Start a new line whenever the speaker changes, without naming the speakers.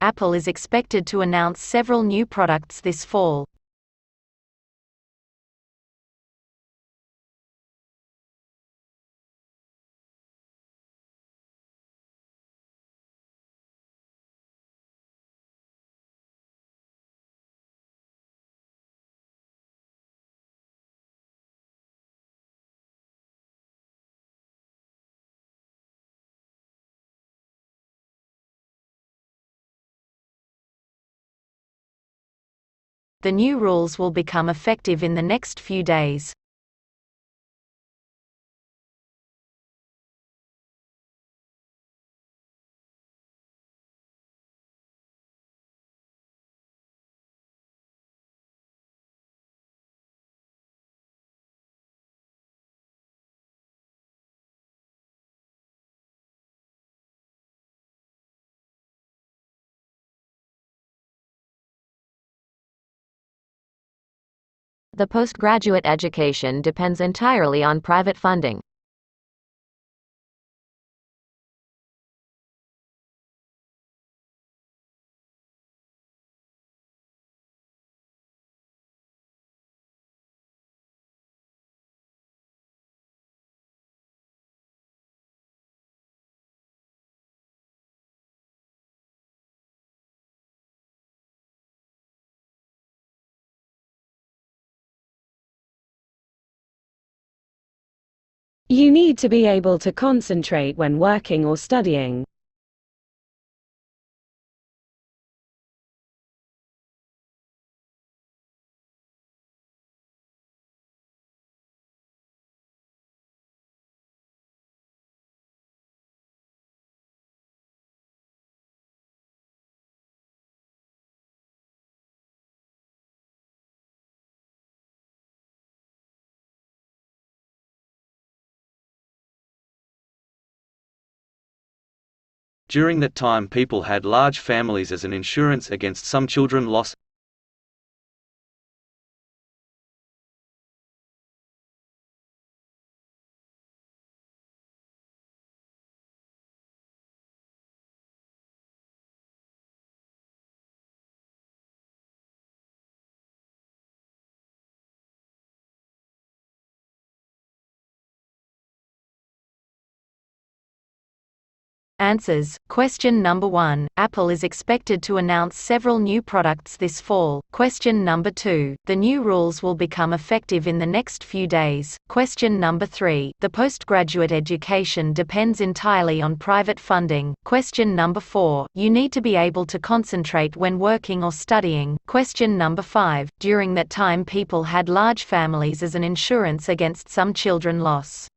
Apple is expected to announce several new products this fall. The new rules will become effective in the next few days.
The postgraduate education depends entirely on private funding.
You need to be able to concentrate when working or studying.
During that time, people had large families as an insurance against some children loss.
Answers. Question number 1. Apple is expected to announce several new products this fall. Question number 2. The new rules will become effective in the next few days. Question number 3. The postgraduate education depends entirely on private funding. Question number 4. You need to be able to concentrate when working or studying. Question number 5. During that time, people had large families as an insurance against some children loss.